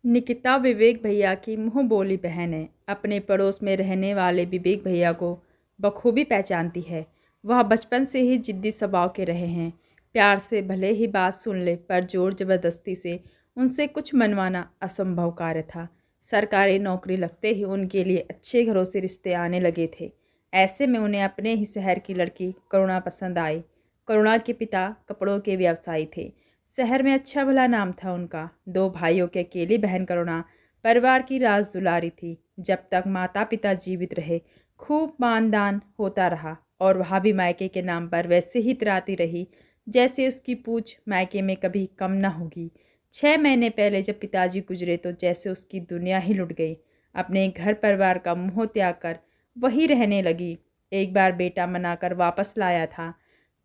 निकिता विवेक भैया की मुंह बोली बहन है। अपने पड़ोस में रहने वाले विवेक भैया को बखूबी पहचानती है। वह बचपन से ही जिद्दी स्वभाव के रहे हैं। प्यार से भले ही बात सुन ले, पर जोर जबरदस्ती से उनसे कुछ मनवाना असंभव कार्य था। सरकारी नौकरी लगते ही उनके लिए अच्छे घरों से रिश्ते आने लगे थे। ऐसे में उन्हें अपने ही शहर की लड़की करुणा पसंद आई। करुणा के पिता कपड़ों के व्यवसायी थे। शहर में अच्छा भला नाम था उनका। दो भाइयों के अकेली बहन करुणा परिवार की राज दुलारी थी। जब तक माता पिता जीवित रहे खूब मानदान होता रहा, और वह भी मायके के नाम पर वैसे ही इतराती रही जैसे उसकी पूछ मायके में कभी कम न होगी। 6 महीने पहले जब पिताजी गुजरे तो जैसे उसकी दुनिया ही लुट गई। अपने घर परिवार का मोह त्याग कर वही रहने लगी। एक बार बेटा मनाकर वापस लाया था,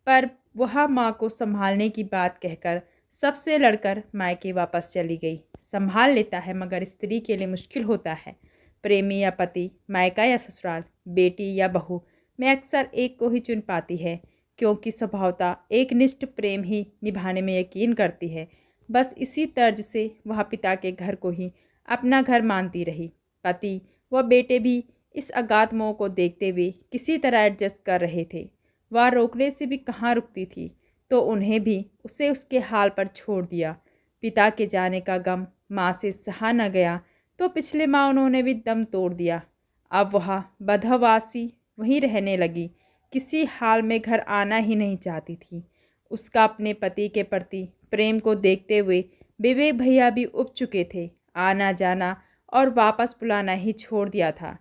पर वह माँ को संभालने की बात कहकर सबसे लड़कर मायके वापस चली गई। संभाल लेता है, मगर स्त्री के लिए मुश्किल होता है। प्रेमी या पति, मायका या ससुराल, बेटी या बहू में अक्सर एक को ही चुन पाती है, क्योंकि स्वभावतः एक निष्ठ प्रेम ही निभाने में यकीन करती है। बस इसी तर्ज से वह पिता के घर को ही अपना घर मानती रही। पति व बेटे भी इस अगाध मोह को देखते हुए किसी तरह एडजस्ट कर रहे थे। वह रोकने से भी कहाँ रुकती थी, तो उन्हें भी उसे उसके हाल पर छोड़ दिया। पिता के जाने का गम माँ से सहा न गया तो पिछले माह उन्होंने भी दम तोड़ दिया। अब वह बधवासी वहीं रहने लगी। किसी हाल में घर आना ही नहीं चाहती थी। उसका अपने पति के प्रति प्रेम को देखते हुए विवेक भैया भी उब चुके थे। आना जाना और वापस बुलाना ही छोड़ दिया था।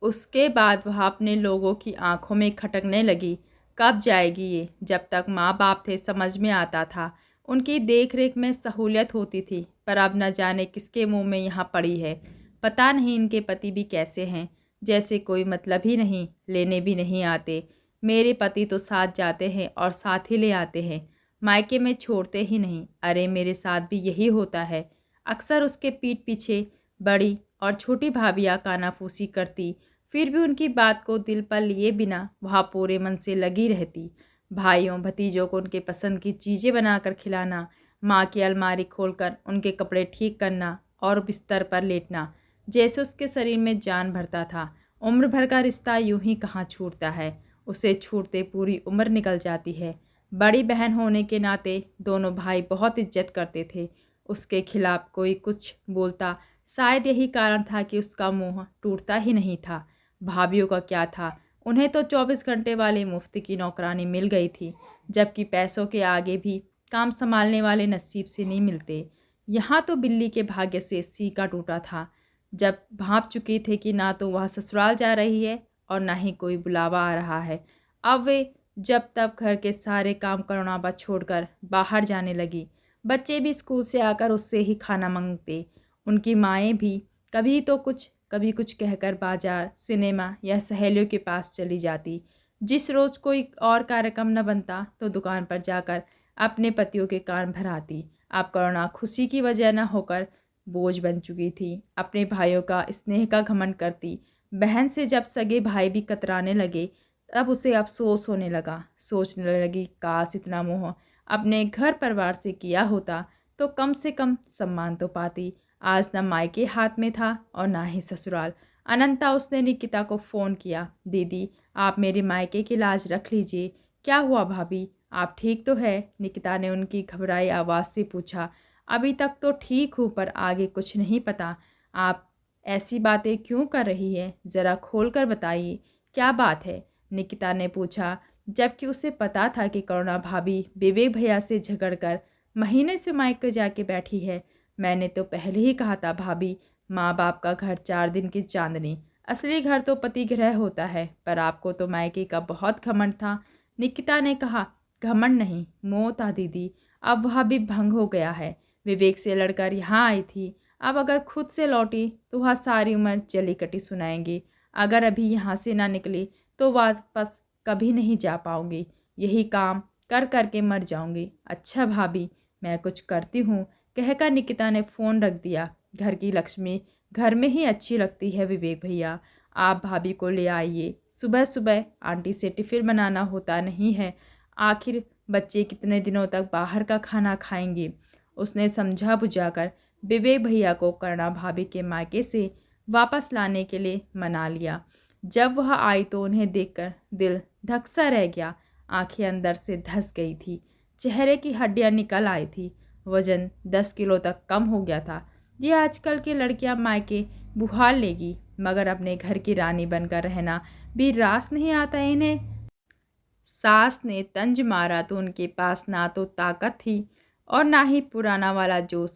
उसके बाद वह अपने लोगों की आंखों में खटकने लगी। कब जाएगी ये? जब तक माँ बाप थे समझ में आता था, उनकी देख रेख में सहूलियत होती थी, पर अब न जाने किसके मुंह में यहाँ पड़ी है। पता नहीं इनके पति भी कैसे हैं, जैसे कोई मतलब ही नहीं, लेने भी नहीं आते। मेरे पति तो साथ जाते हैं और साथ ही ले आते हैं, मायके में छोड़ते ही नहीं। अरे मेरे साथ भी यही होता है। अक्सर उसके पीठ पीछे बड़ी और छोटी भाभियाँ कानाफूसी करती, फिर भी उनकी बात को दिल पर लिए बिना वह पूरे मन से लगी रहती। भाइयों भतीजों को उनके पसंद की चीज़ें बनाकर खिलाना, माँ की अलमारी खोलकर उनके कपड़े ठीक करना और बिस्तर पर लेटना, जैसे उसके शरीर में जान भरता था। उम्र भर का रिश्ता यूं ही कहाँ छूटता है, उसे छूटते पूरी उम्र निकल जाती है। बड़ी बहन होने के नाते दोनों भाई बहुत इज्जत करते थे। उसके खिलाफ कोई कुछ बोलता, शायद यही कारण था कि उसका मुंह टूटता ही नहीं था। भाभीियों का क्या था, उन्हें तो 24 घंटे वाली मुफ्त की नौकरानी मिल गई थी, जबकि पैसों के आगे भी काम संभालने वाले नसीब से नहीं मिलते। यहाँ तो बिल्ली के भाग्य से सीका टूटा था, जब भांप चुके थे कि ना तो वह ससुराल जा रही है और ना ही कोई बुलावा आ रहा है। अब वे जब तब घर के सारे काम करुणाबा छोड़कर बाहर जाने लगी। बच्चे भी स्कूल से आकर उससे ही खाना मांगते। उनकी माएँ भी कभी तो कुछ कभी कुछ कहकर बाजार, सिनेमा या सहेलियों के पास चली जाती। जिस रोज़ कोई और कार्यक्रम न बनता तो दुकान पर जाकर अपने पतियों के कान भराती। अब करुणा खुशी की वजह न होकर बोझ बन चुकी थी। अपने भाइयों का स्नेह का घमंड करती। बहन से जब सगे भाई भी कतराने लगे, तब उसे अफसोस होने लगा। सोचने लगी, काश इतना मोह अपने घर परिवार से किया होता तो कम से कम सम्मान तो पाती। आज न मायके हाथ में था और ना ही ससुराल। अनंता उसने निकिता को फ़ोन किया। दीदी, आप मेरे मायके की लाज रख लीजिए। क्या हुआ भाभी, आप ठीक तो है? निकिता ने उनकी घबराई आवाज़ से पूछा। अभी तक तो ठीक हूँ, पर आगे कुछ नहीं पता। आप ऐसी बातें क्यों कर रही है? ज़रा खोल कर बताइए, क्या बात है? निकिता ने पूछा, जबकि उसे पता था कि करुणा भाभी विवेक भैया से झगड़कर महीने से मायके जाके बैठी है। मैंने तो पहले ही कहा था भाभी, माँ बाप का घर 4 दिन की चांदनी, असली घर तो पति गृह होता है। पर आपको तो मायके का बहुत घमंड था। निकिता ने कहा, घमंड नहीं, मोह था दीदी। अब वह भी भंग हो गया है। विवेक से लड़कर यहाँ आई थी, अब अगर खुद से लौटी तो वह सारी उम्र जली कटी सुनाएंगी। अगर अभी यहाँ से ना निकली तो वापस कभी नहीं जा पाऊंगी। यही काम कर करके मर जाऊंगी। अच्छा भाभी, मैं कुछ करती हूँ, कहकर निकिता ने फ़ोन रख दिया। घर की लक्ष्मी घर में ही अच्छी लगती है विवेक भैया, आप भाभी को ले आइए। सुबह सुबह आंटी से टिफ़िन बनाना होता नहीं है, आखिर बच्चे कितने दिनों तक बाहर का खाना खाएंगे। उसने समझा बुझाकर विवेक भैया को करुणा भाभी के मायके से वापस लाने के लिए मना लिया। जब वह आई तो उन्हें देखकर दिल धक सा रह गया। आंखें अंदर से धंस गई थी, चेहरे की हड्डियां निकल आई थी, वजन 10 किलो तक कम हो गया था। ये आजकल की लड़कियां मायके बुहार लेगी, मगर अपने घर की रानी बनकर रहना भी रास नहीं आता इन्हें। सास ने तंज मारा तो उनके पास ना तो ताकत थी और ना ही पुराना वाला जोश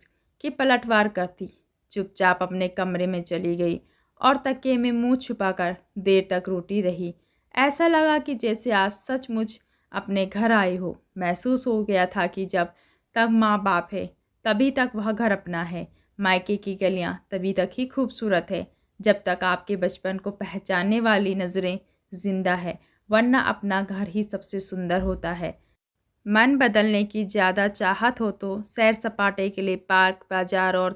कि पलटवार करती। चुपचाप अपने कमरे में चली गई और तकिए में मुंह छुपाकर देर तक रोती रही। ऐसा लगा कि जैसे आज सचमुच अपने घर आई हो। महसूस हो गया था कि जब तक माँ बाप है तभी तक वह घर अपना है। मायके की गलियाँ तभी तक ही खूबसूरत है जब तक आपके बचपन को पहचानने वाली नज़रें जिंदा है, वरना अपना घर ही सबसे सुंदर होता है। मन बदलने की ज़्यादा चाहत हो तो सैर सपाटे के लिए पार्क, बाजार और